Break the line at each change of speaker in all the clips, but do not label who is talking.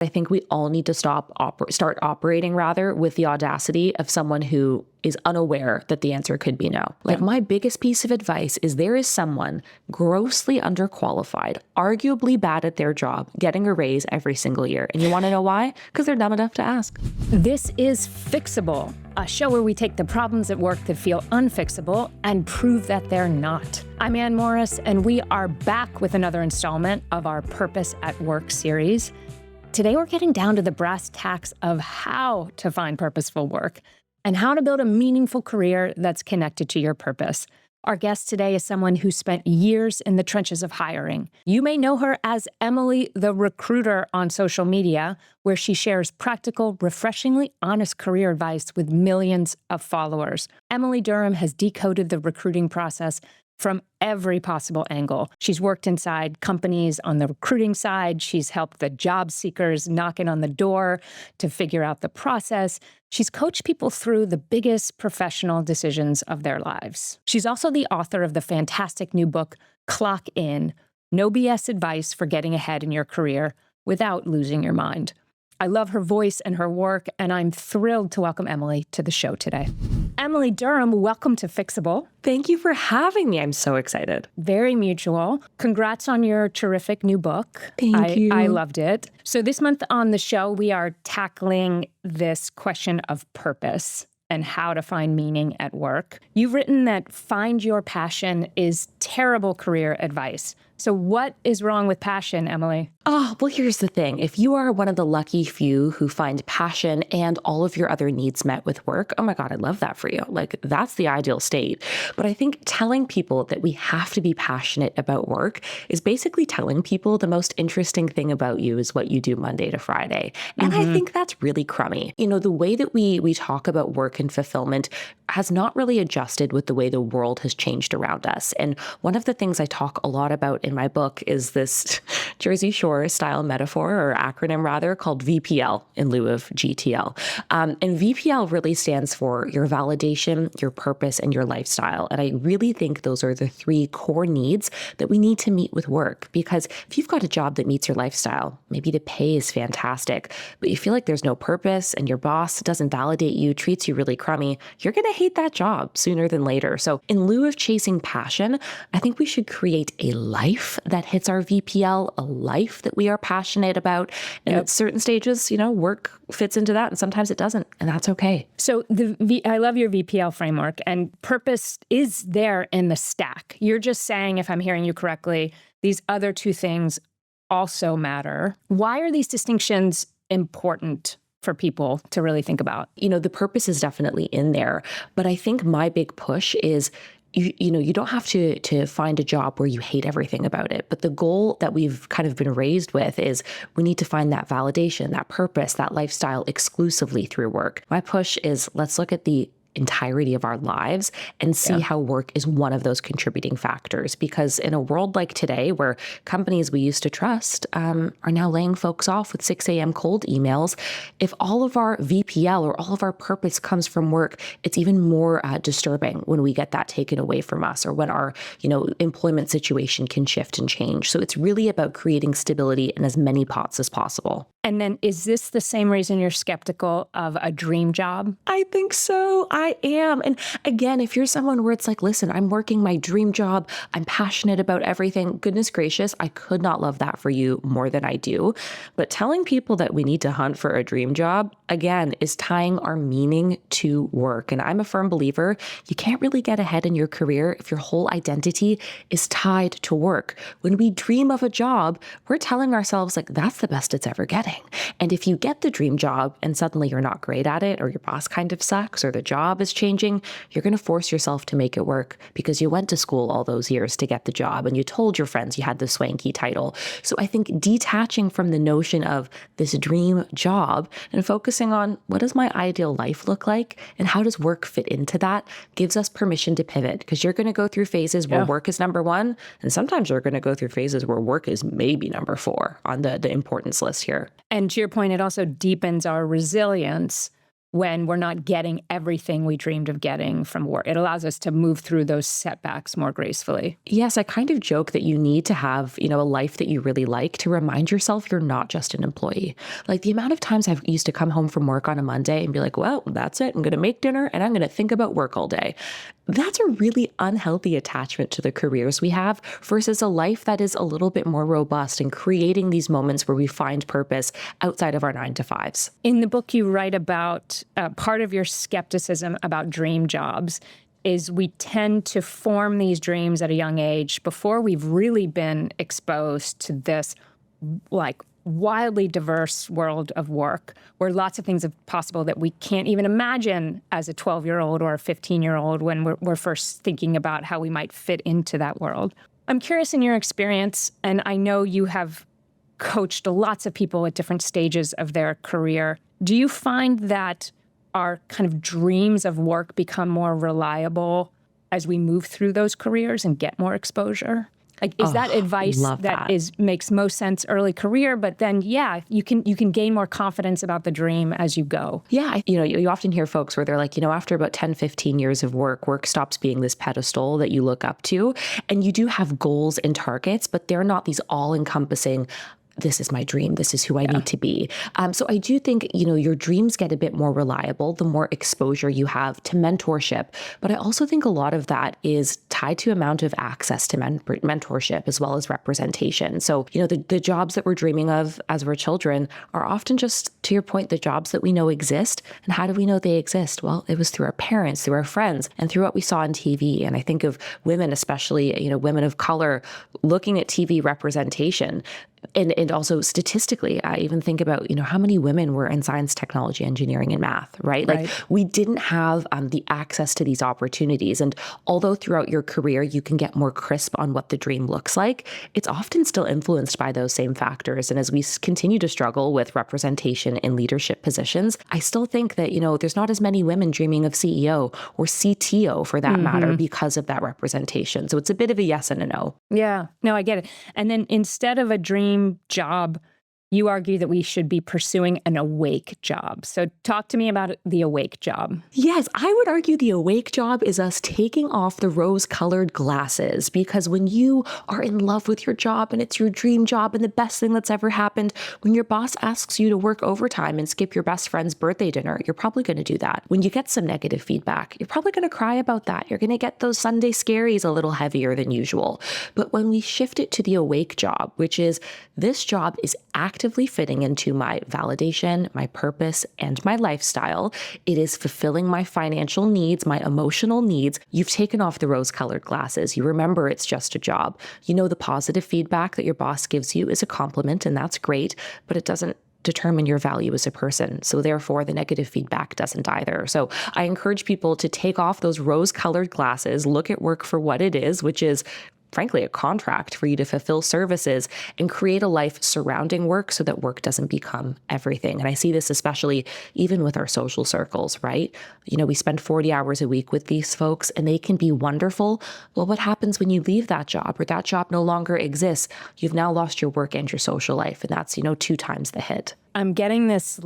I think we all need to start operating with the audacity of someone who is unaware that the answer could be no. Like my biggest piece of advice is there is someone grossly underqualified, arguably bad at their job, getting a raise every single year. And you want to know why? Because they're dumb enough to ask.
This is Fixable, a show where we take the problems at work that feel unfixable and prove that they're not. I'm Ann Morris, and we are back with another installment of our Purpose at Work series. Today, we're getting down to the brass tacks of how to find purposeful work and how to build a meaningful career that's connected to your purpose. Our guest today is someone who spent years in the trenches of hiring. You may know her as Emily the Recruiter on social media, where she shares practical, refreshingly honest career advice with millions of followers. Emily Durham has decoded the recruiting process from every possible angle. She's worked inside companies on the recruiting side. She's helped the job seekers knocking on the door to figure out the process. She's coached people through the biggest professional decisions of their lives. She's also the author of the fantastic new book, Clock In, No BS Advice for Getting Ahead in Your Career Without Losing Your Mind. I love her voice and her work, and I'm thrilled to welcome Emily to the show today. Emily Durham, welcome to Fixable.
Thank you for having me. I'm so excited.
Very mutual. Congrats on your terrific new book.
Thank you.
I loved it. So this month on the show, we are tackling this question of purpose and how to find meaning at work. You've written that find your passion is terrible career advice. So what is wrong with passion, Emily?
Oh, well, here's the thing. If you are one of the lucky few who find passion and all of your other needs met with work, oh my God, I love that for you. Like, that's the ideal state. But I think telling people that we have to be passionate about work is basically telling people the most interesting thing about you is what you do Monday to Friday. And I think that's really crummy. You know, the way that we talk about work and fulfillment has not really adjusted with the way the world has changed around us. And one of the things I talk a lot about in my book is this Jersey Shore style metaphor, or acronym rather, called VPL in lieu of GTL. And VPL really stands for your validation, your purpose, and your lifestyle. And I really think those are the three core needs that we need to meet with work. Because if you've got a job that meets your lifestyle, maybe the pay is fantastic, but you feel like there's no purpose and your boss doesn't validate you, treats you really crummy, you're going to hate that job sooner than later. So in lieu of chasing passion, I think we should create a life that hits our VPL, a life that we are passionate about. And at certain stages, you know, work fits into that and sometimes it doesn't. And that's okay.
So I love your VPL framework, and purpose is there in the stack. You're just saying, if I'm hearing you correctly, these other two things also matter. Why are these distinctions important for people to really think about?
You know, the purpose is definitely in there, but I think my big push is you don't have to find a job where you hate everything about it. But the goal that we've kind of been raised with is we need to find that validation, that purpose, that lifestyle exclusively through work. My push is let's look at the entirety of our lives and see how work is one of those contributing factors. Because in a world like today, where companies we used to trust are now laying folks off with 6 a.m. cold emails, if all of our VPL or all of our purpose comes from work, it's even more disturbing when we get that taken away from us, or when our employment situation can shift and change. So it's really about creating stability in as many pots as possible.
And then is this the same reason you're skeptical of a dream job?
I think so. I am. And again, if you're someone where it's like, listen, I'm working my dream job, I'm passionate about everything, goodness gracious, I could not love that for you more than I do. But telling people that we need to hunt for a dream job, again, is tying our meaning to work. And I'm a firm believer, you can't really get ahead in your career if your whole identity is tied to work. When we dream of a job, we're telling ourselves, like, that's the best it's ever getting. And if you get the dream job and suddenly you're not great at it, or your boss kind of sucks, or the job is changing, you're going to force yourself to make it work because you went to school all those years to get the job and you told your friends you had the swanky title. So I think detaching from the notion of this dream job and focusing on what does my ideal life look like and how does work fit into that gives us permission to pivot, because you're going to go through phases where work is number one, and sometimes you're going to go through phases where work is maybe number 4 on the importance list here.
And to your point, it also deepens our resilience when we're not getting everything we dreamed of getting from work. It allows us to move through those setbacks more gracefully.
Yes, I kind of joke that you need to have, a life that you really like to remind yourself you're not just an employee. Like the amount of times I've used to come home from work on a Monday and be like, well, that's it. I'm going to make dinner and I'm going to think about work all day. That's a really unhealthy attachment to the careers we have versus a life that is a little bit more robust and creating these moments where we find purpose outside of our 9 to 5s.
In the book, you write about part of your skepticism about dream jobs is we tend to form these dreams at a young age before we've really been exposed to this like wildly diverse world of work where lots of things are possible that we can't even imagine as a 12-year-old or a 15-year-old when we're first thinking about how we might fit into that world. I'm curious in your experience, and I know you have coached lots of people at different stages of their career. Do you find that our kind of dreams of work become more reliable as we move through those careers and get more exposure? Like, is that advice that makes most sense early career, but then, yeah, you can gain more confidence about the dream as you go?
Yeah. You often hear folks where they're like, after about 10, 15 years of work stops being this pedestal that you look up to. And you do have goals and targets, but they're not these all-encompassing, this is my dream, this is who I need to be. So I do think, your dreams get a bit more reliable the more exposure you have to mentorship. But I also think a lot of that is tied to amount of access to mentorship as well as representation. So, the jobs that we're dreaming of as we're children are often just, to your point, the jobs that we know exist. And how do we know they exist? Well, it was through our parents, through our friends, and through what we saw on TV. And I think of women, especially, women of color, looking at TV representation. And also statistically, I even think about, how many women were in science, technology, engineering, and math, right? Like we didn't have the access to these opportunities. And although throughout your career, you can get more crisp on what the dream looks like, it's often still influenced by those same factors. And as we continue to struggle with representation in leadership positions, I still think that, there's not as many women dreaming of CEO or CTO for that matter because of that representation. So it's a bit of a yes and a no.
Yeah, no, I get it. And then instead of a dream job, you argue that we should be pursuing an awake job. So talk to me about the awake job.
Yes, I would argue the awake job is us taking off the rose-colored glasses, because when you are in love with your job and it's your dream job and the best thing that's ever happened, when your boss asks you to work overtime and skip your best friend's birthday dinner, you're probably going to do that. When you get some negative feedback, you're probably going to cry about that. You're going to get those Sunday scaries a little heavier than usual. But when we shift it to the awake job, which is this job is actively fitting into my validation, my purpose, and my lifestyle. It is fulfilling my financial needs, my emotional needs. You've taken off the rose-colored glasses. You remember it's just a job. The positive feedback that your boss gives you is a compliment, and that's great, but it doesn't determine your value as a person. So therefore, the negative feedback doesn't either. So I encourage people to take off those rose-colored glasses, look at work for what it is, which is frankly, a contract for you to fulfill services, and create a life surrounding work so that work doesn't become everything. And I see this especially even with our social circles, right? We spend 40 hours a week with these folks and they can be wonderful. Well, what happens when you leave that job or that job no longer exists? You've now lost your work and your social life. And that's, 2 times the hit.
I'm getting this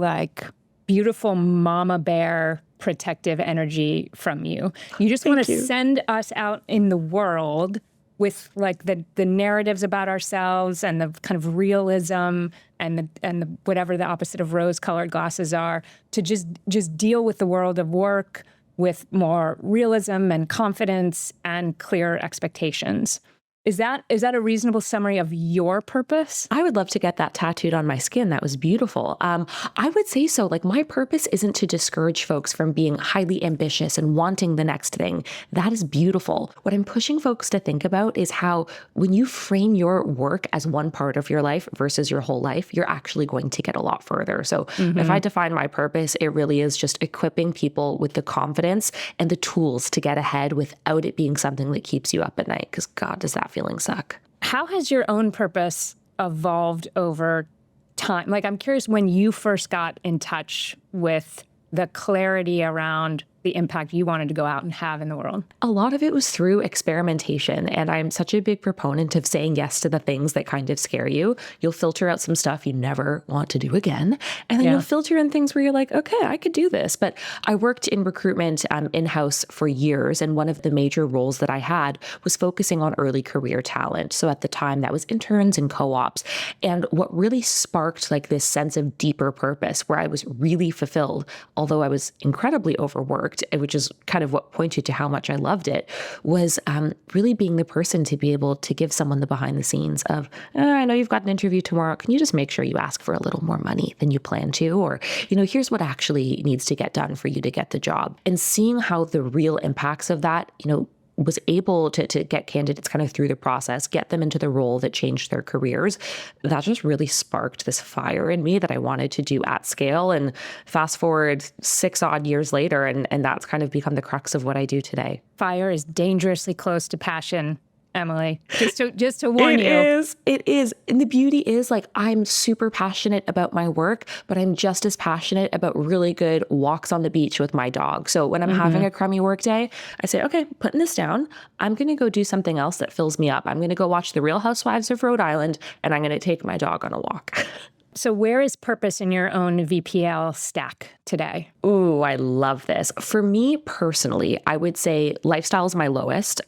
beautiful mama bear protective energy from you. You just want to send us out in the world with the narratives about ourselves and the kind of realism and the whatever the opposite of rose-colored glasses are, to just deal with the world of work with more realism and confidence and clear expectations. Is that a reasonable summary of your purpose?
I would love to get that tattooed on my skin. That was beautiful. I would say so. My purpose isn't to discourage folks from being highly ambitious and wanting the next thing. That is beautiful. What I'm pushing folks to think about is how when you frame your work as one part of your life versus your whole life, you're actually going to get a lot further. So if I define my purpose, it really is just equipping people with the confidence and the tools to get ahead without it being something that keeps you up at night. Because God, does that feeling suck.
How has your own purpose evolved over time? I'm curious when you first got in touch with the clarity around the impact you wanted to go out and have in the world?
A lot of it was through experimentation. And I'm such a big proponent of saying yes to the things that kind of scare you. You'll filter out some stuff you never want to do again. And then you'll filter in things where you're like, okay, I could do this. But I worked in recruitment in-house for years. And one of the major roles that I had was focusing on early career talent. So at the time that was interns and co-ops. And what really sparked like this sense of deeper purpose where I was really fulfilled, although I was incredibly overworked, which is kind of what pointed to how much I loved it, was really being the person to be able to give someone the behind the scenes of, I know you've got an interview tomorrow. Can you just make sure you ask for a little more money than you plan to? Or, here's what actually needs to get done for you to get the job. And seeing how the real impacts of that, was able to get candidates kind of through the process, get them into the role that changed their careers. That just really sparked this fire in me that I wanted to do at scale. And fast forward 6 odd years later, and that's kind of become the crux of what I do today.
Fire is dangerously close to passion, Emily. Just to warn you.
It is. And the beauty is like, I'm super passionate about my work, but I'm just as passionate about really good walks on the beach with my dog. So when I'm having a crummy work day, I say, okay, putting this down, I'm going to go do something else that fills me up. I'm going to go watch The Real Housewives of Rhode Island, and I'm going to take my dog on a walk.
So where is purpose in your own VPL stack today?
Ooh, I love this. For me personally, I would say lifestyle is my lowest.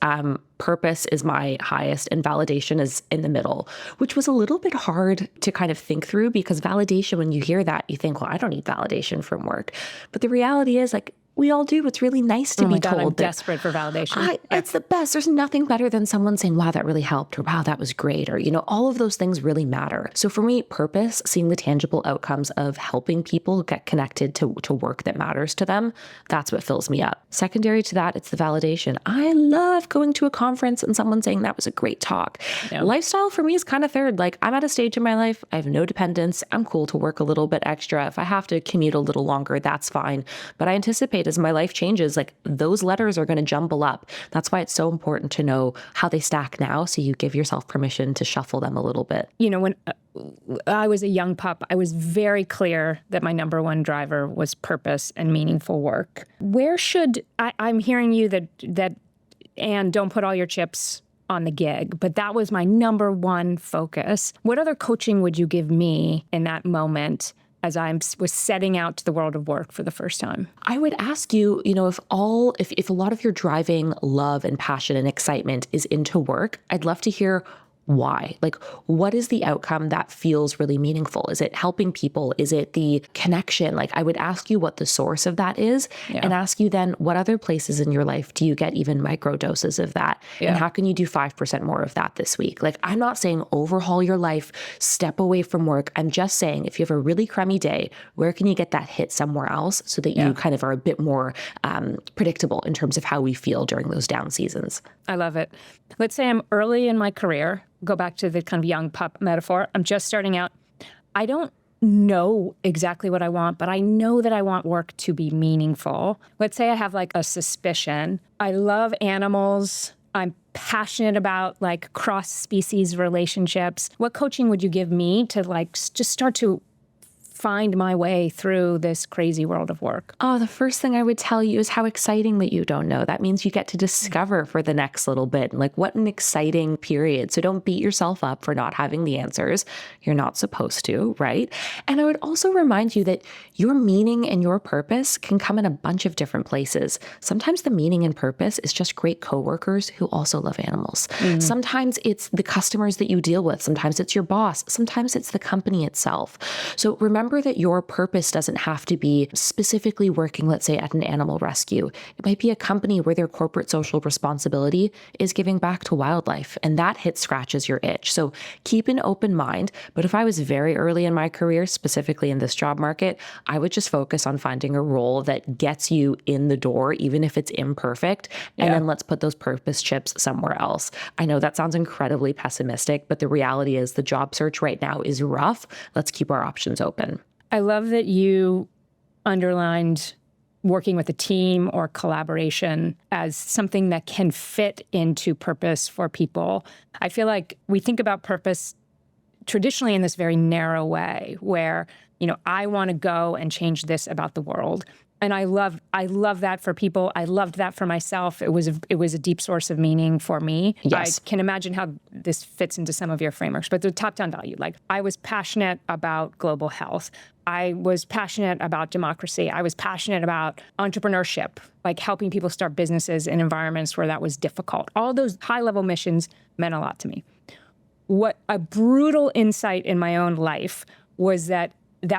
Purpose is my highest, and validation is in the middle, which was a little bit hard to kind of think through, because validation, when you hear that, you think, well, I don't need validation from work. But the reality is, like, we all do. It's really nice to be told.
I'm desperate for validation.
It's the best. There's nothing better than someone saying, wow, that really helped, or wow, that was great, or, all of those things really matter. So for me, purpose, seeing the tangible outcomes of helping people get connected to work that matters to them, that's what fills me up. Secondary to that, it's the validation. I love going to a conference and someone saying that was a great talk. Yeah. Lifestyle for me is kind of third. Like, I'm at a stage in my life, I have no dependents. I'm cool to work a little bit extra. If I have to commute a little longer, that's fine. But I anticipate as my life changes, like, those letters are going to jumble up. That's why it's so important to know how they stack now, so you give yourself permission to shuffle them a little bit.
When I was a young pup, I was very clear that my number one driver was purpose and meaningful work. Where should I'm hearing you that and don't put all your chips on the gig, but that was my number one focus. What other coaching would you give me in that moment as I was setting out to the world of work for the first time?
I would ask you, if a lot of your driving love and passion and excitement is into work, I'd love to hear why. Like, what is the outcome that feels really meaningful? Is it helping people? Is it the connection? Like, I would ask you what the source of that is, and ask you then, what other places in your life do you get even micro doses of that? And how can you do 5% more of that this week? Like, I'm not saying overhaul your life, step away from work. I'm just saying, if you have a really crummy day, where can you get that hit somewhere else so that you kind of are a bit more predictable in terms of how we feel during those down seasons?
I love it. Let's say I'm early in my career. Go back to the kind of young pup metaphor. I'm just starting out. I don't know exactly what I want, but I know that I want work to be meaningful. Let's say I have like a suspicion. I love animals. I'm passionate about like cross-species relationships. What coaching would you give me to like just start to find my way through this crazy world of work?
Oh, the first thing I would tell you is how exciting that you don't know. That means you get to discover for the next little bit. Like, what an exciting period. So don't beat yourself up for not having the answers. You're not supposed to, right? And I would also remind you that your meaning and your purpose can come in a bunch of different places. Sometimes the meaning and purpose is just great coworkers who also love animals. Mm-hmm. Sometimes it's the customers that you deal with. Sometimes it's your boss. Sometimes it's the company itself. So remember that your purpose doesn't have to be specifically working, let's say, at an animal rescue. It might be a company where their corporate social responsibility is giving back to wildlife, and that hit scratches your itch. So keep an open mind. But if I was very early in my career, specifically in this job market, I would just focus on finding a role that gets you in the door, even if it's imperfect, and then let's put those purpose chips somewhere else. I know that sounds incredibly pessimistic, but the reality is the job search right now is rough. Let's keep our options open.
I love that you underlined working with a team or collaboration as something that can fit into purpose for people. I feel like we think about purpose traditionally in this very narrow way where, I want to go and change this about the world. And I love that for people. I loved that for myself. It was a deep source of meaning for me.
Yes.
I can imagine how this fits into some of your frameworks, but the top-down value, like I was passionate about global health. I was passionate about democracy. I was passionate about entrepreneurship, like helping people start businesses in environments where that was difficult. All those high-level missions meant a lot to me. What a brutal insight in my own life was that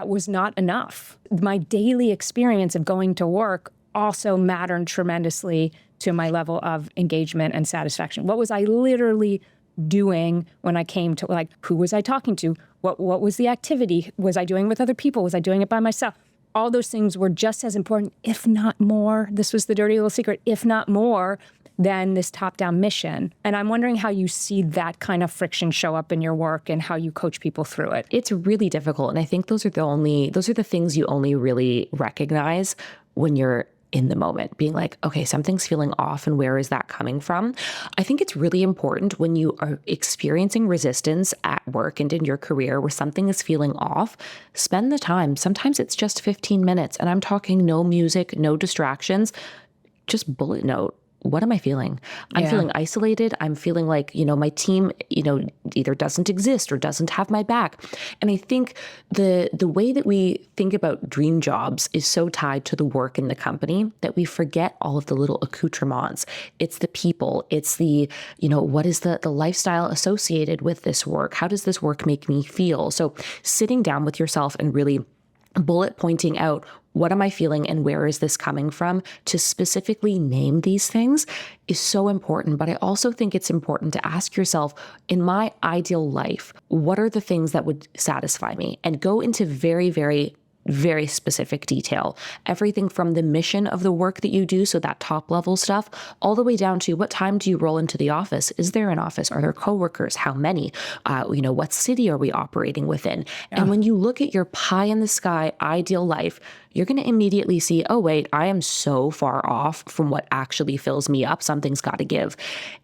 was not enough. My daily experience of going to work also mattered tremendously to my level of engagement and satisfaction. What was I literally doing when I came to, like, who was I talking to? What was the activity? Was I doing it with other people? Was I doing it by myself? All those things were just as important, if not more. This was the dirty little secret, if not more than this top-down mission. And I'm wondering how you see that kind of friction show up in your work and how you coach people through it.
It's really difficult. And I think those are the things you only really recognize when you're in the moment, being like, okay, something's feeling off, and where is that coming from? I think it's really important when you are experiencing resistance at work and in your career where something is feeling off, spend the time. Sometimes it's just 15 minutes, and I'm talking no music, no distractions, just bullet note. What am I feeling? I'm feeling isolated. I'm feeling like, my team, either doesn't exist or doesn't have my back. And I think the way that we think about dream jobs is so tied to the work in the company that we forget all of the little accoutrements. It's the people. It's the, what is the lifestyle associated with this work? How does this work make me feel? So sitting down with yourself and really bullet pointing out, what am I feeling and where is this coming from, to specifically name these things is so important. But I also think it's important to ask yourself, in my ideal life, what are the things that would satisfy me? And go into very, very, very specific detail. Everything from the mission of the work that you do, so that top level stuff, all the way down to what time do you roll into the office? Is there an office? Are there coworkers? How many? What city are we operating within? Yeah. And when you look at your pie in the sky ideal life, you're going to immediately see, oh, wait, I am so far off from what actually fills me up. Something's got to give.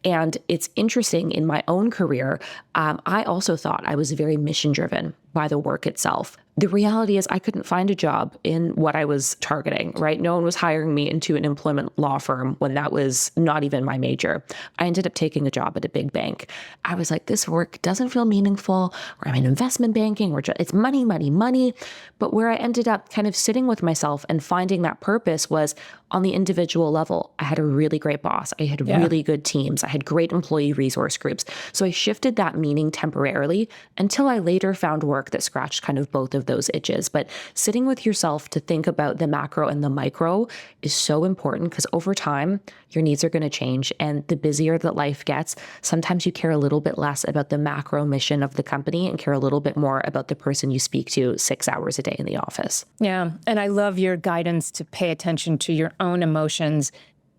And it's interesting, in my own career, I also thought I was very mission driven by the work itself. The reality is I couldn't find a job in what I was targeting, right? No one was hiring me into an employment law firm when that was not even my major. I ended up taking a job at a big bank. I was like, this work doesn't feel meaningful, or I'm in investment banking, or it's money, money, money. But where I ended up kind of sitting with myself and finding that purpose was on the individual level. I had a really great boss. I had really good teams. I had great employee resource groups. So I shifted that meaning temporarily until I later found work that scratched kind of both of those itches. But sitting with yourself to think about the macro and the micro is so important, because over time, your needs are going to change. And the busier that life gets, sometimes you care a little bit less about the macro mission of the company and care a little bit more about the person you speak to 6 hours a day in the office.
Yeah. And I love your guidance to pay attention to your own emotions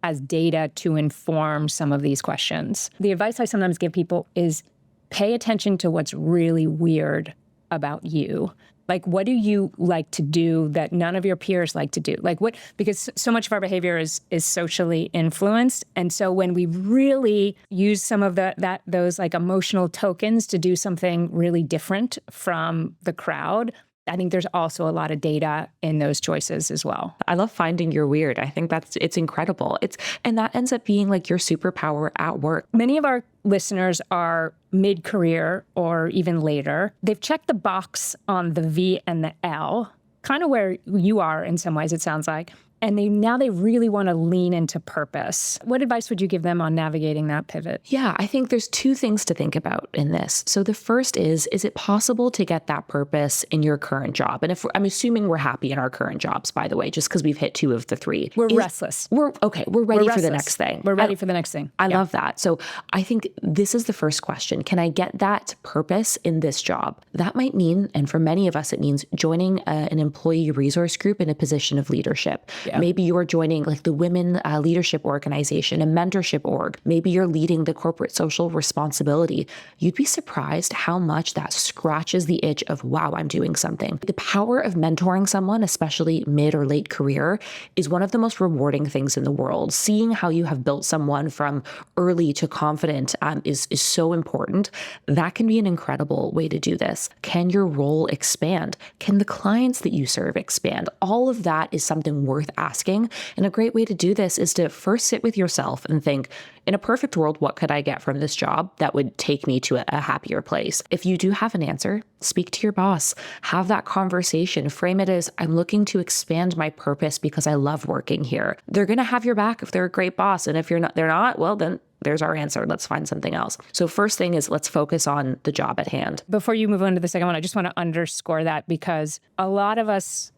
as data to inform some of these questions. The advice I sometimes give people is pay attention to what's really weird about you. Like, what do you like to do that none of your peers like to do? Like, what? Because so much of our behavior is socially influenced, and so when we really use some of those like emotional tokens to do something really different from the crowd, I think there's also a lot of data in those choices as well.
I love finding your weird. I think it's incredible. And that ends up being like your superpower at work.
Many of our listeners are mid-career or even later. They've checked the box on the V and the L, kind of where you are in some ways, it sounds like. And now they really want to lean into purpose. What advice would you give them on navigating that pivot?
Yeah, I think there's two things to think about in this. So the first is it possible to get that purpose in your current job? And I'm assuming we're happy in our current jobs, by the way, just because we've hit 2 of the 3.
We're restless.
We're ready for the next thing.
We're ready for the next thing.
I love that. So I think this is the first question. Can I get that purpose in this job? That might mean, and for many of us, it means joining an employee resource group in a position of leadership. Yeah. Maybe you are joining like the women leadership organization, a mentorship org. Maybe you're leading the corporate social responsibility. You'd be surprised how much that scratches the itch of, wow, I'm doing something. The power of mentoring someone, especially mid or late career, is one of the most rewarding things in the world. Seeing how you have built someone from early to confident is so important. That can be an incredible way to do this. Can your role expand? Can the clients that you serve expand? All of that is something worth asking. And a great way to do this is to first sit with yourself and think, in a perfect world, what could I get from this job that would take me to a happier place? If you do have an answer, speak to your boss, have that conversation, frame it as I'm looking to expand my purpose because I love working here. They're going to have your back if they're a great boss. And if they're not, well, then there's our answer. Let's find something else. So first thing is let's focus on the job at hand.
Before you move on to the second one, I just want to underscore that because a lot of us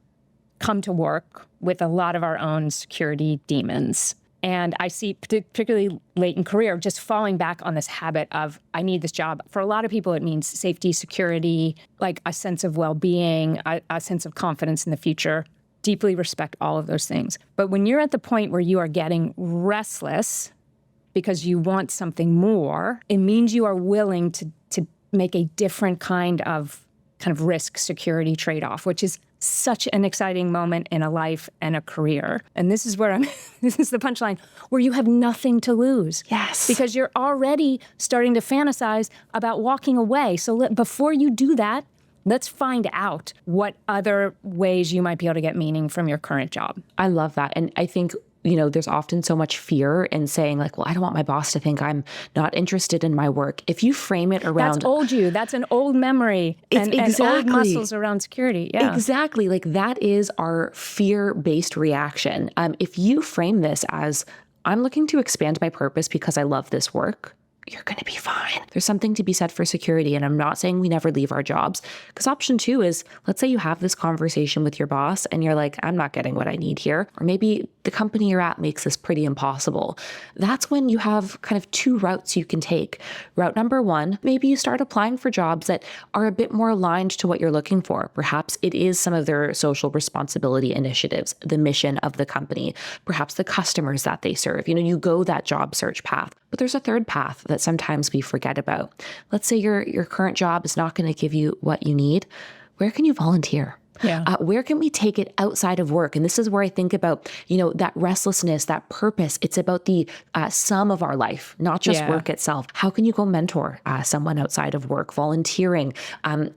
come to work with a lot of our own security demons. And I see, particularly late in career, just falling back on this habit of, I need this job. For a lot of people, it means safety, security, like a sense of well-being, a sense of confidence in the future. Deeply respect all of those things. But when you're at the point where you are getting restless because you want something more, it means you are willing to make a different kind of risk security trade-off, which is such an exciting moment in a life and a career. And this is where this is the punchline, where you have nothing to lose.
Yes.
Because you're already starting to fantasize about walking away. So before you do that, let's find out what other ways you might be able to get meaning from your current job.
I love that. And I think there's often so much fear in saying like, well, I don't want my boss to think I'm not interested in my work. If you frame it around...
That's old you. That's an old memory. And old muscles around security. Yeah.
Exactly. Like that is our fear-based reaction. If you frame this as, I'm looking to expand my purpose because I love this work, you're going to be fine. There's something to be said for security. And I'm not saying we never leave our jobs, because option 2 is, let's say you have this conversation with your boss and you're like, I'm not getting what I need here. Or maybe the company you're at makes this pretty impossible. That's when you have kind of 2 routes you can take. Route number 1, maybe you start applying for jobs that are a bit more aligned to what you're looking for. Perhaps it is some of their social responsibility initiatives, the mission of the company, perhaps the customers that they serve. You go that job search path. But there's a third path that sometimes we forget about. Let's say your current job is not going to give you what you need. Where can you volunteer?
Yeah.
Where can we take it outside of work? And this is where I think about, that restlessness, that purpose. It's about the sum of our life, not just work itself. How can you go mentor someone outside of work, volunteering?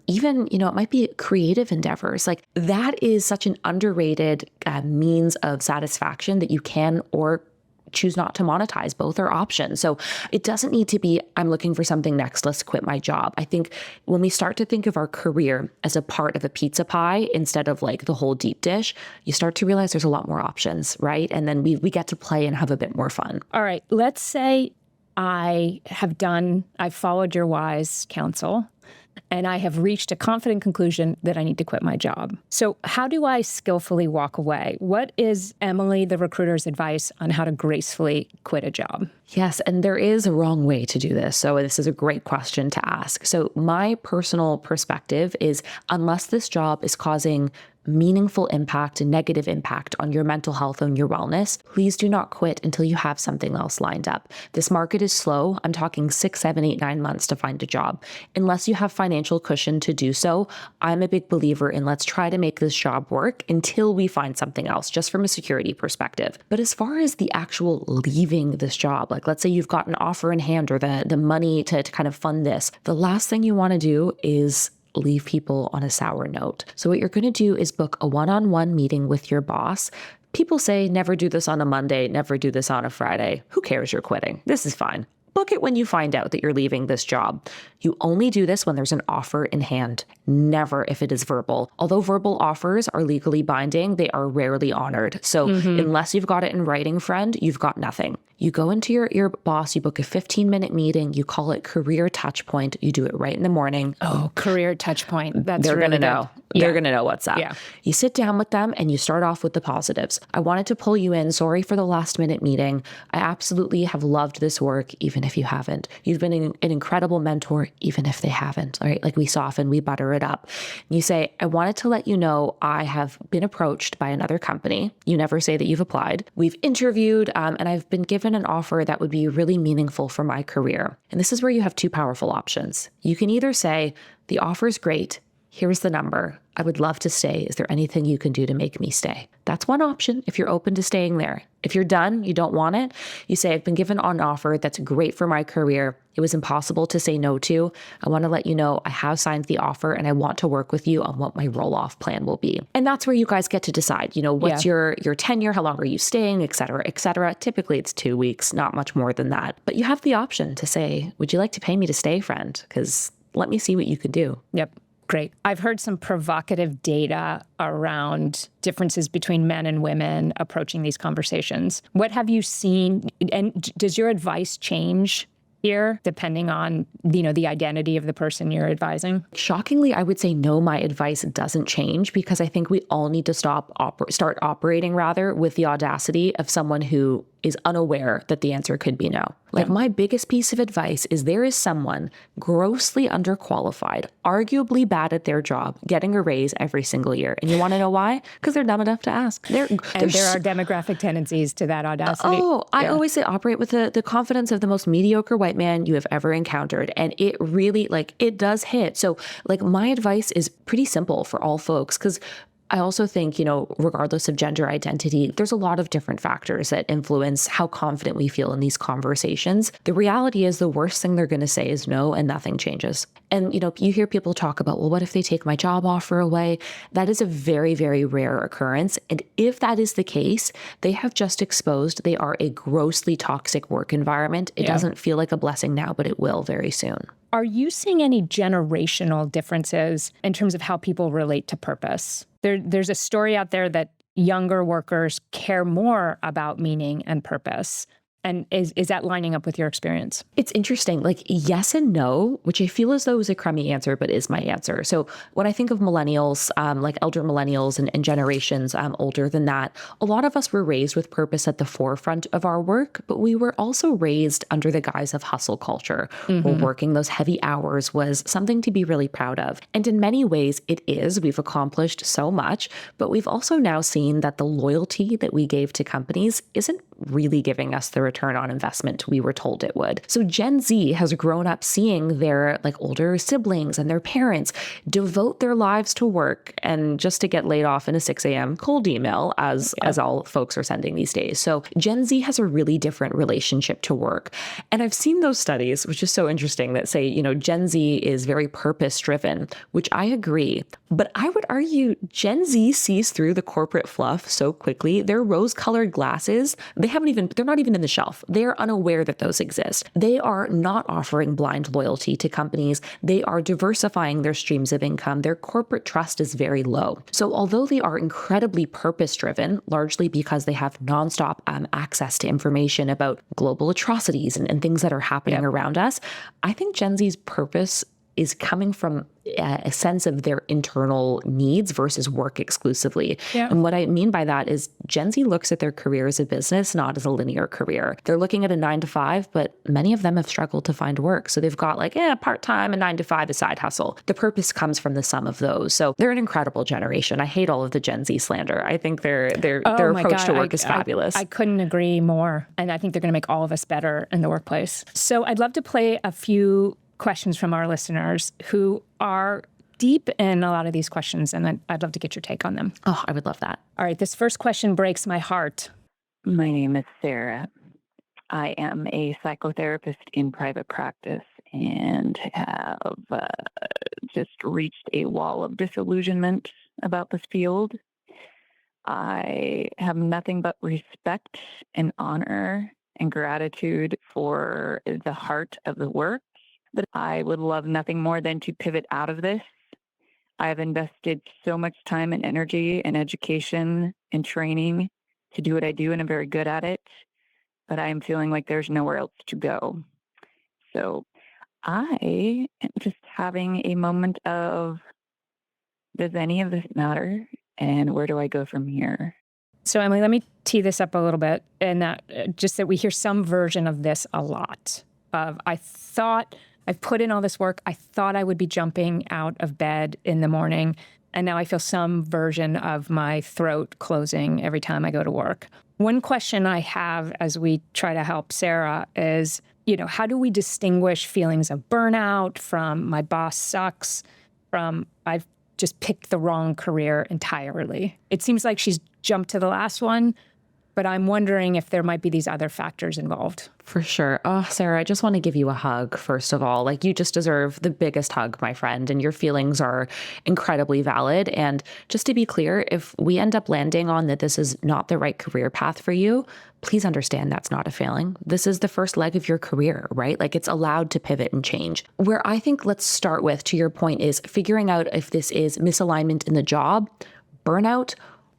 Even, it might be creative endeavors. Like that is such an underrated means of satisfaction that you can or choose not to monetize. Both are options. So it doesn't need to be, I'm looking for something next, let's quit my job. I think when we start to think of our career as a part of a pizza pie instead of like the whole deep dish, you start to realize there's a lot more options, right? And then we get to play and have a bit more fun.
All right. Let's say I've followed your wise counsel, and I have reached a confident conclusion that I need to quit my job. So how do I skillfully walk away? What is Emily, the recruiter's advice on how to gracefully quit a job?
Yes, and there is a wrong way to do this. So this is a great question to ask. So my personal perspective is, unless this job is causing meaningful impact and negative impact on your mental health and your wellness, please do not quit until you have something else lined up. This market is slow. I'm talking 6, 7, 8, 9 months to find a job. Unless you have financial cushion to do so, I'm a big believer in let's try to make this job work until we find something else, just from a security perspective. But as far as the actual leaving this job, like let's say you've got an offer in hand or the money to kind of fund this, the last thing you want to do is leave people on a sour note. So what you're going to do is book a one-on-one meeting with your boss. People say never do this on a Monday, never do this on a Friday. Who cares you're quitting? This is fine. Book it when you find out that you're leaving this job. You only do this when there's an offer in hand, never if it is verbal. Although verbal offers are legally binding, they are rarely honored. So unless you've got it in writing, friend, you've got nothing. You go into your boss, you book a 15-minute meeting, you call it career touch point. You do it right in the morning.
Oh, career touch point. That's
They're
really
going to know.
Yeah.
They're going to know what's up.
Yeah.
You sit down with them and you start off with the positives. I wanted to pull you in. Sorry for the last minute meeting. I absolutely have loved this work, even if you haven't. You've been an incredible mentor, even if they haven't. All right. Like we soften, we butter it up. You say, I wanted to let you know I have been approached by another company. You never say that you've applied. We've interviewed and I've been given an offer that would be really meaningful for my career. And this is where you have 2 powerful options. You can either say, the offer is great, here's the number. I would love to stay. Is there anything you can do to make me stay? That's one option if you're open to staying there. If you're done, you don't want it, you say, I've been given an offer that's great for my career. It was impossible to say no to. I want to let you know I have signed the offer and I want to work with you on what my roll-off plan will be. And that's where you guys get to decide, what's your tenure, how long are you staying, et cetera, et cetera. Typically it's 2 weeks, not much more than that. But you have the option to say, would you like to pay me to stay, friend? Because let me see what you can do.
Yep. Great. I've heard some provocative data around differences between men and women approaching these conversations. What have you seen? And does your advice change here depending on, the identity of the person you're advising?
Shockingly, I would say no, my advice doesn't change because I think we all need to start operating with the audacity of someone who is unaware that the answer could be no. Like my biggest piece of advice is there is someone grossly underqualified, arguably bad at their job, getting a raise every single year. And you want to know why? Because they're dumb enough to ask. There
are demographic tendencies to that audacity.
I always say operate with the confidence of the most mediocre white man you have ever encountered. And it really, it does hit. So my advice is pretty simple for all folks because I also think, regardless of gender identity, there's a lot of different factors that influence how confident we feel in these conversations. The reality is the worst thing they're going to say is no, and nothing changes. And, you hear people talk about, well, what if they take my job offer away? That is a very, very rare occurrence. And if that is the case, they have just exposed they are a grossly toxic work environment. It doesn't feel like a blessing now, but it will very soon.
Are you seeing any generational differences in terms of how people relate to purpose? There's a story out there that younger workers care more about meaning and purpose. And is that lining up with your experience?
It's interesting, yes and no, which I feel as though is a crummy answer, but is my answer. So when I think of millennials, elder millennials and generations older than that, a lot of us were raised with purpose at the forefront of our work, but we were also raised under the guise of hustle culture, where working those heavy hours was something to be really proud of. And in many ways it is. We've accomplished so much, but we've also now seen that the loyalty that we gave to companies isn't really giving us the return on investment we were told it would. So Gen Z has grown up seeing their older siblings and their parents devote their lives to work and just to get laid off in a 6 a.m. cold email as all folks are sending these days. So Gen Z has a really different relationship to work. And I've seen those studies, which is so interesting, that say, Gen Z is very purpose driven, which I agree. But I would argue Gen Z sees through the corporate fluff so quickly. Their rose-colored glasses, they're not even in the shelf. They're unaware that those exist. They are not offering blind loyalty to companies. They are diversifying their streams of income. Their corporate trust is very low. So although they are incredibly purpose-driven, largely because they have nonstop access to information about global atrocities and things that are happening around us, I think Gen Z's purpose is coming from a sense of their internal needs versus work exclusively. And what I mean by that is Gen Z looks at their career as a business, not as a linear career. They're looking at a 9 to 5, but many of them have struggled to find work. So they've got part-time, a 9 to 5, a side hustle. The purpose comes from the sum of those. So they're an incredible generation. I hate all of the Gen Z slander. I think their approach to work is fabulous.
I couldn't agree more. And I think they're going to make all of us better in the workplace. So I'd love to play a few questions from our listeners who are deep in a lot of these questions, and I'd love to get your take on them.
Oh, I would love that.
All right, this first question breaks my heart.
My name is Sarah. I am a psychotherapist in private practice and have just reached a wall of disillusionment about this field. I have nothing but respect and honor and gratitude for the heart of the work. But I would love nothing more than to pivot out of this. I have invested so much time and energy and education and training to do what I do, and I'm very good at it. But I am feeling like there's nowhere else to go. So I am just having a moment of, does any of this matter? And where do I go from here?
So Emily, let me tee this up a little bit, and that just that we hear some version of this a lot. I've put in all this work. I thought I would be jumping out of bed in the morning, and now I feel some version of my throat closing every time I go to work. One question I have as we try to help Sarah is, how do we distinguish feelings of burnout from my boss sucks, from I've just picked the wrong career entirely. It seems like she's jumped to the last one, but I'm wondering if there might be these other factors involved.
For sure. Oh, Sarah, I just want to give you a hug, first of all. Like, you just deserve the biggest hug, my friend, and your feelings are incredibly valid. And just to be clear, if we end up landing on that this is not the right career path for you, please understand that's not a failing. This is the first leg of your career, right? Like, it's allowed to pivot and change. Where I think let's start with, to your point, is figuring out if this is misalignment in the job, burnout,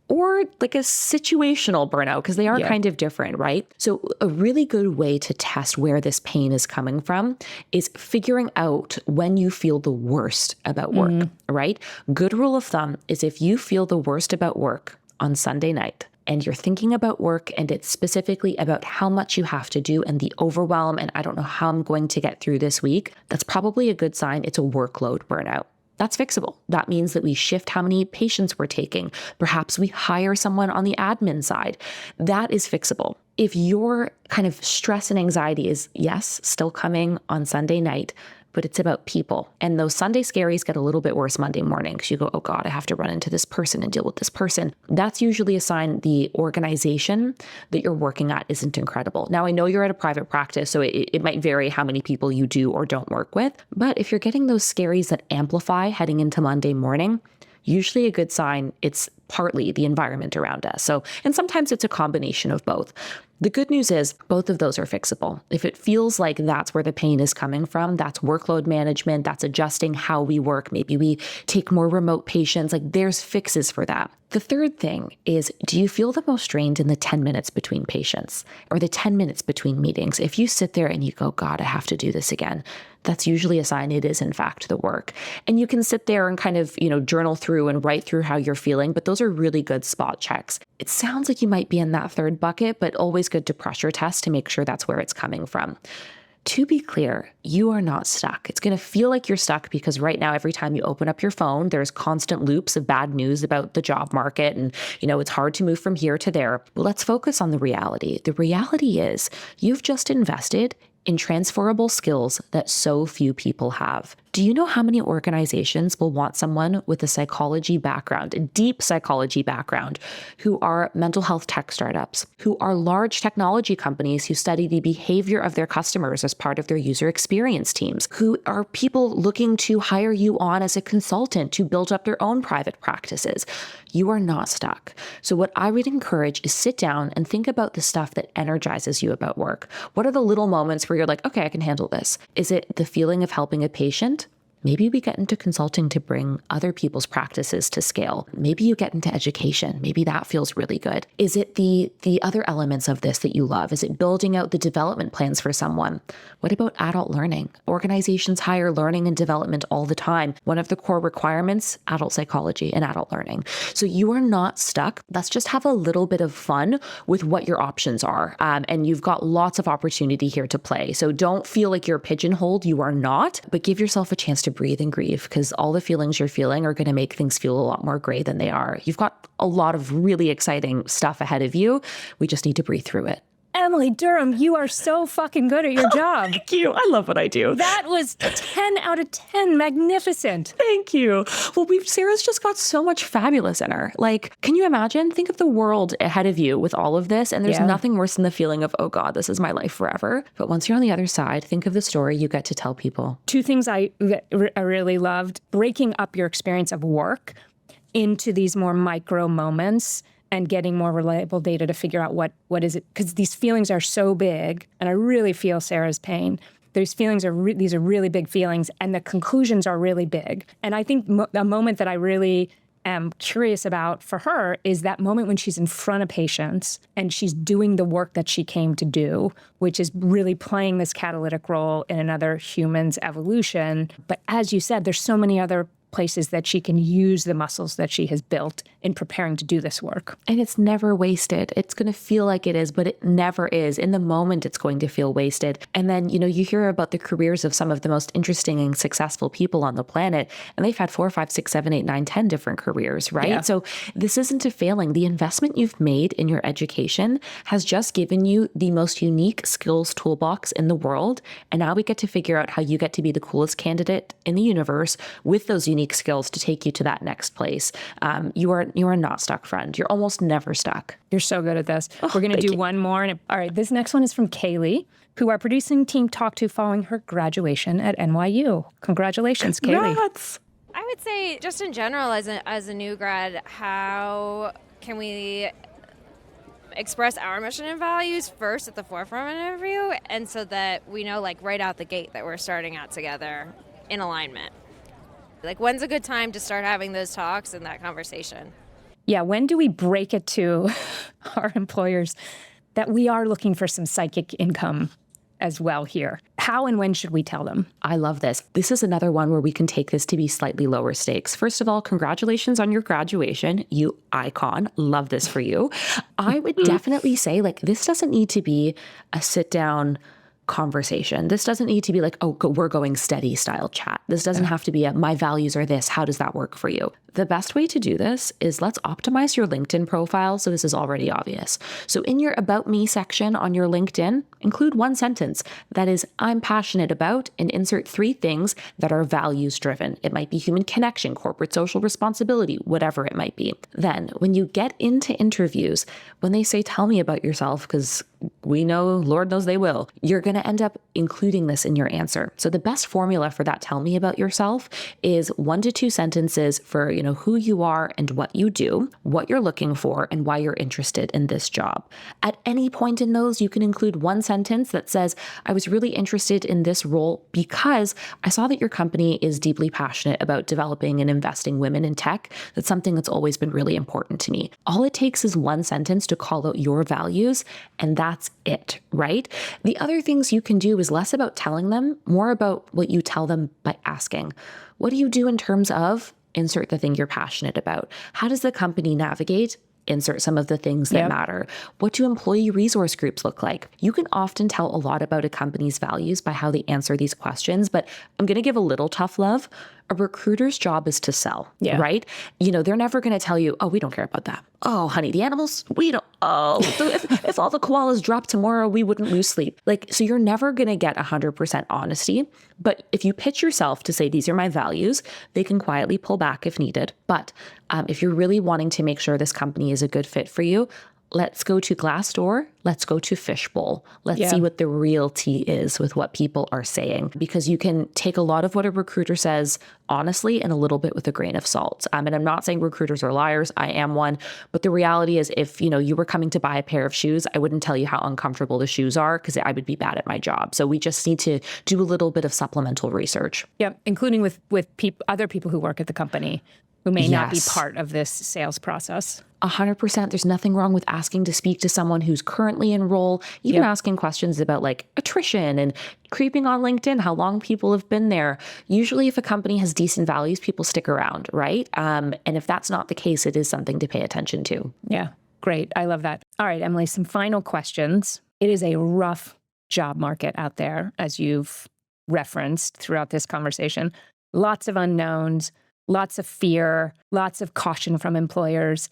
or like a situational burnout, because they are kind of different, right? So a really good way to test where this pain is coming from is figuring out when you feel the worst about work, right? Good rule of thumb is if you feel the worst about work on Sunday night, and you're thinking about work and it's specifically about how much you have to do and the overwhelm, and I don't know how I'm going to get through this week, that's probably a good sign it's a workload burnout. That's fixable. That means that we shift how many patients we're taking. Perhaps we hire someone on the admin side. That is fixable. If your kind of stress and anxiety is, yes, still coming on Sunday night, but it's about people. And those Sunday scaries get a little bit worse Monday morning because you go, oh God, I have to run into this person and deal with this person. That's usually a sign the organization that you're working at isn't incredible. Now, I know you're at a private practice, so it might vary how many people you do or don't work with. But if you're getting those scaries that amplify heading into Monday morning, usually a good sign it's partly the environment around us. So, and sometimes it's a combination of both. The good news is both of those are fixable. If it feels like that's where the pain is coming from, that's workload management, that's adjusting how we work. Maybe we take more remote patients, like there's fixes for that. The third thing is, do you feel the most drained in the 10 minutes between patients or the 10 minutes between meetings? If you sit there and you go, God, I have to do this again, that's usually a sign it is in fact the work. And you can sit there and kind of, journal through and write through how you're feeling, but those are really good spot checks. It sounds like you might be in that third bucket, but always good to pressure test to make sure that's where it's coming from. To be clear, you are not stuck. It's going to feel like you're stuck because right now, every time you open up your phone, there's constant loops of bad news about the job market. And, it's hard to move from here to there. But let's focus on the reality. The reality is you've just invested in transferable skills that so few people have. Do you know how many organizations will want someone with a psychology background, a deep psychology background, who are mental health tech startups, who are large technology companies who study the behavior of their customers as part of their user experience teams, who are people looking to hire you on as a consultant to build up their own private practices? You are not stuck. So what I would encourage is sit down and think about the stuff that energizes you about work. What are the little moments where you're like, okay, I can handle this? Is it the feeling of helping a patient? Maybe we get into consulting to bring other people's practices to scale. Maybe you get into education. Maybe that feels really good. Is it the other elements of this that you love? Is it building out the development plans for someone? What about adult learning? Organizations hire learning and development all the time. One of the core requirements, adult psychology and adult learning. So you are not stuck. Let's just have a little bit of fun with what your options are. And you've got lots of opportunity here to play. So don't feel like you're pigeonholed. You are not, but give yourself a chance to breathe and grieve, because all the feelings you're feeling are going to make things feel a lot more gray than they are. You've got a lot of really exciting stuff ahead of you. We just need to breathe through it.
Emily Durham, you are so fucking good at your job.
Thank you. I love what I do.
That was 10 out of 10. Magnificent.
Thank you. Well, Sarah's just got so much fabulous in her. Like, can you imagine? Think of the world ahead of you with all of this. And there's nothing worse than the feeling of, oh God, this is my life forever. But once you're on the other side, think of the story you get to tell people.
Two things I really loved: breaking up your experience of work into these more micro moments and getting more reliable data to figure out what is it, because these feelings are so big, and I really feel Sarah's pain. These feelings these are really big feelings, and the conclusions are really big. And I think a moment that I really am curious about for her is that moment when she's in front of patients and she's doing the work that she came to do, which is really playing this catalytic role in another human's evolution. But as you said, there's so many other places that she can use the muscles that she has built in preparing to do this work.
And it's never wasted. It's going to feel like it is, but it never is. In the moment, it's going to feel wasted. And then, you hear about the careers of some of the most interesting and successful people on the planet, and they've had 4, 5, 6, 7, 8, 9, 10 different careers, right? Yeah. So this isn't a failing. The investment you've made in your education has just given you the most unique skills toolbox in the world. And now we get to figure out how you get to be the coolest candidate in the universe with those unique unique skills to take you to that next place. You are not stuck, friend. You're almost never stuck.
You're so good at this.
Oh,
We're going to
thank
do
you.
one more. All right, this next one is from Kaylee, who our producing team talked to following her graduation at NYU. Congratulations, Kaylee.
Congrats.
I would say, just in general, as a new grad, how can we express our mission and values first at the forefront of an interview, and so that we know, like, right out the gate that we're starting out together in alignment? Like, when's a good time to start having those talks and that conversation?
Yeah, when do we break it to our employers that we are looking for some psychic income as well here? How and when should we tell them?
I love this. This is another one where we can take this to be slightly lower stakes. First of all, congratulations on your graduation, you icon. Love this for you. I would definitely say, like, this doesn't need to be a sit down conversation. This doesn't need to be like, oh, we're going steady style chat. This doesn't have to be a, my values are this. How does that work for you? The best way to do this is let's optimize your LinkedIn profile so this is already obvious. So in your About Me section on your LinkedIn, include one sentence that is, I'm passionate about, and insert 3 things that are values driven. It might be human connection, corporate social responsibility, whatever it might be. Then when you get into interviews, when they say, tell me about yourself, because we know, Lord knows they will, you're going to end up including this in your answer. So the best formula for that tell me about yourself is 1 to 2 sentences for, who you are and what you do, what you're looking for, and why you're interested in this job. At any point in those, you can include one sentence that says, I was really interested in this role because I saw that your company is deeply passionate about developing and investing women in tech. That's something that's always been really important to me. All it takes is one sentence to call out your values, and that's it, right? The other things you can do is less about telling them, more about what you tell them by asking. What do you do in terms of insert the thing you're passionate about? How does the company navigate? Insert some of the things that matter. What do employee resource groups look like? You can often tell a lot about a company's values by how they answer these questions, but I'm going to give a little tough love. A recruiter's job is to sell, right? They're never going to tell you, oh, we don't care about that. Oh, honey, the animals, we don't. Oh, if all the koalas drop tomorrow, we wouldn't lose sleep. So you're never going to get 100% honesty. But if you pitch yourself to say, these are my values, they can quietly pull back if needed. But if you're really wanting to make sure this company is a good fit for you, let's go to Glassdoor. Let's go to Fishbowl. Let's see what the real tea is with what people are saying, because you can take a lot of what a recruiter says honestly and a little bit with a grain of salt. And I'm not saying recruiters are liars. I am one. But the reality is, if you were coming to buy a pair of shoes, I wouldn't tell you how uncomfortable the shoes are because I would be bad at my job. So we just need to do a little bit of supplemental research.
Yep, including with other people who work at the company who may not be part of this sales process.
100%. There's nothing wrong with asking to speak to someone who's currently in role, even asking questions about like attrition and creeping on LinkedIn, how long people have been there. Usually if a company has decent values, people stick around, right? And if that's not the case, it is something to pay attention to.
Yeah, great. I love that. All right, Emily, some final questions. It is a rough job market out there, as you've referenced throughout this conversation. Lots of unknowns, lots of fear, lots of caution from employers.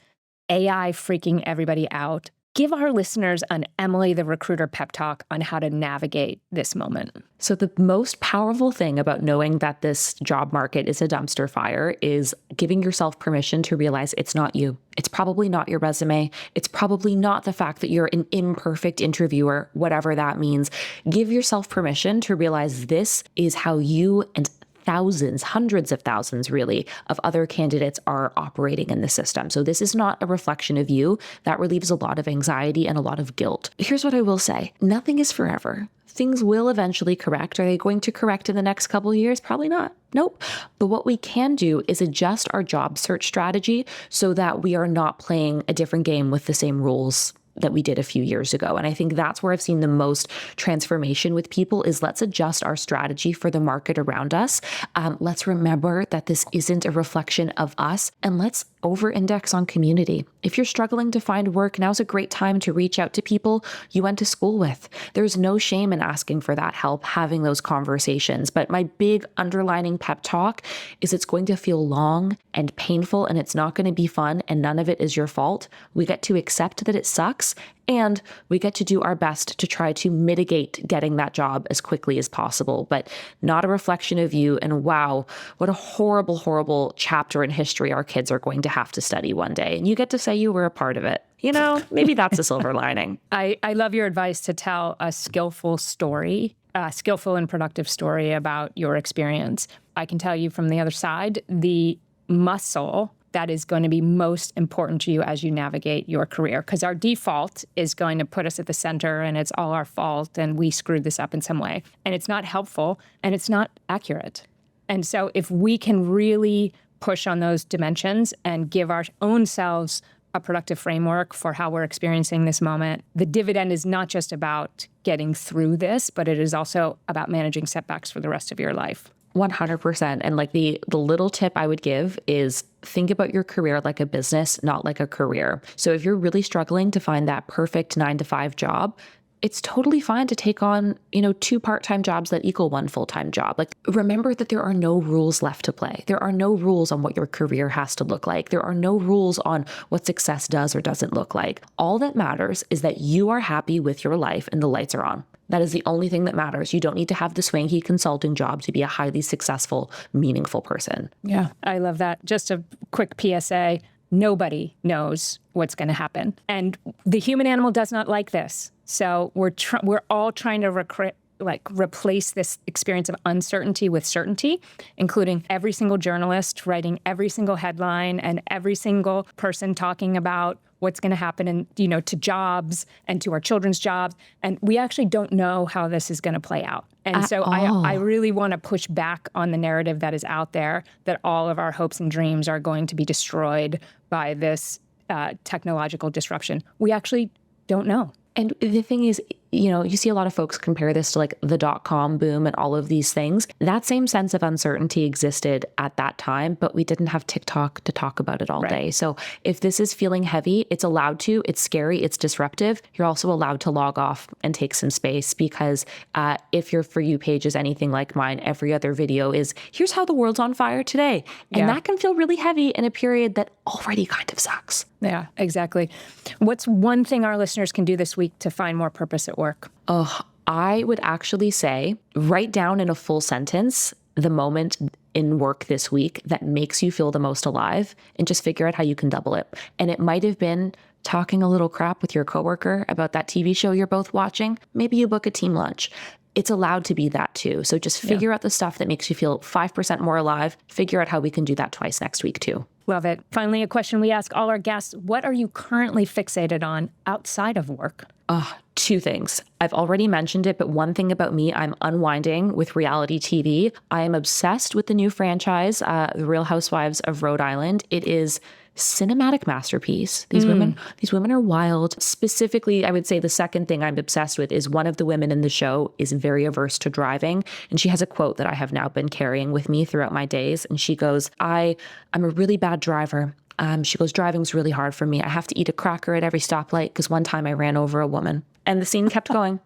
AI freaking everybody out. Give our listeners an Emily the Recruiter pep talk on how to navigate this moment.
So the most powerful thing about knowing that this job market is a dumpster fire is giving yourself permission to realize it's not you. It's probably not your resume. It's probably not the fact that you're an imperfect interviewer, whatever that means. Give yourself permission to realize this is how you and thousands, hundreds of thousands really, of other candidates are operating in the system. So this is not a reflection of you. That relieves a lot of anxiety and a lot of guilt. Here's what I will say. Nothing is forever. Things will eventually correct. Are they going to correct in the next couple of years? Probably not. Nope. But what we can do is adjust our job search strategy so that we are not playing a different game with the same rules that we did a few years ago. And I think that's where I've seen the most transformation with people is let's adjust our strategy for the market around us. Let's remember that this isn't a reflection of us, and let's over-index on community. If you're struggling to find work, now's a great time to reach out to people you went to school with. There's no shame in asking for that help, having those conversations. But my big underlining pep talk is it's going to feel long and painful, and it's not going to be fun, and none of it is your fault. We get to accept that it sucks, sucks. And we get to do our best to try to mitigate getting that job as quickly as possible, but not a reflection of you. And wow, what a horrible, horrible chapter in history our kids are going to have to study one day. And you get to say you were a part of it. You know, maybe that's a silver lining.
I love your advice to tell a skillful story, a skillful and productive story about your experience. I can tell you from the other side, the muscle that is going to be most important to you as you navigate your career. Because our default is going to put us at the center and it's all our fault and we screwed this up in some way. And it's not helpful and it's not accurate. And so if we can really push on those dimensions and give our own selves a productive framework for how we're experiencing this moment, the dividend is not just about getting through this, but it is also about managing setbacks for the rest of your life.
100%. And like the little tip I would give is think about your career like a business, not like a career. So if you're really struggling to find that perfect 9-to-5 job, it's totally fine to take on, 2 part-time jobs that equal 1 full-time job. Like, remember that there are no rules left to play. There are no rules on what your career has to look like. There are no rules on what success does or doesn't look like. All that matters is that you are happy with your life and the lights are on. That is the only thing that matters. You don't need to have the swanky consulting job to be a highly successful, meaningful person.
Yeah, I love that. Just a quick PSA. Nobody knows what's going to happen. And the human animal does not like this. So we're all trying to replace this experience of uncertainty with certainty, including every single journalist writing every single headline and every single person talking about what's going to happen to jobs and to our children's jobs. And we actually don't know how this is going to play out. And so I really want to push back on the narrative that is out there that all of our hopes and dreams are going to be destroyed by this technological disruption. We actually don't know.
And the thing is, you see a lot of folks compare this to like the .com boom and all of these things. That same sense of uncertainty existed at that time, but we didn't have TikTok to talk about it all day. So if this is feeling heavy, it's allowed to, it's scary, it's disruptive. You're also allowed to log off and take some space because if your For You page is anything like mine, every other video is, here's how the world's on fire today. And that can feel really heavy in a period that already kind of sucks.
Yeah, exactly. What's one thing our listeners can do this week to find more purpose at work?
Oh, I would actually say write down in a full sentence the moment in work this week that makes you feel the most alive and just figure out how you can double it. And it might have been talking a little crap with your coworker about that TV show you're both watching. Maybe you book a team lunch. It's allowed to be that too. So just figure out the stuff that makes you feel 5% more alive. Figure out how we can do that twice next week too.
Love it. Finally, a question we ask all our guests. What are you currently fixated on outside of work?
2 things. I've already mentioned it, but one thing about me, I'm unwinding with reality TV. I am obsessed with the new franchise, The Real Housewives of Rhode Island. It is cinematic masterpiece. These women are wild. Specifically, I would say the second thing I'm obsessed with is one of the women in the show is very averse to driving. And she has a quote that I have now been carrying with me throughout my days. And she goes, I'm a really bad driver. She goes, driving's really hard for me. I have to eat a cracker at every stoplight because one time I ran over a woman. And the scene kept going.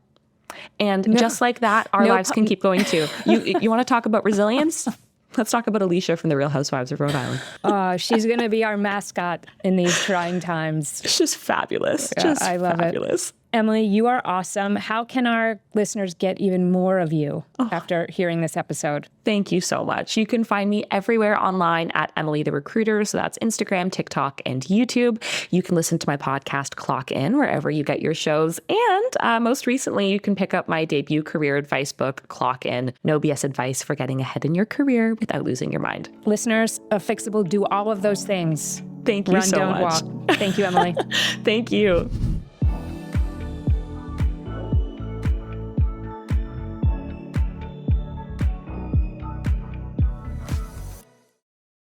And just like that, our lives can keep going too. You want to talk about resilience? Let's talk about Alicia from The Real Housewives of Rhode Island.
She's going to be our mascot in these trying times.
It's just fabulous.
Yeah, I love it. Emily, you are awesome. How can our listeners get even more of you after hearing this episode?
Thank you so much. You can find me everywhere online at Emily the Recruiter. So that's Instagram, TikTok, and YouTube. You can listen to my podcast, Clock In, wherever you get your shows. And most recently, you can pick up my debut career advice book, Clock In, No BS Advice for Getting Ahead in Your Career Without Losing Your Mind.
Listeners of Fixable, do all of those things.
Thank you so much.
Run, don't walk. Thank you, Emily.
Thank you.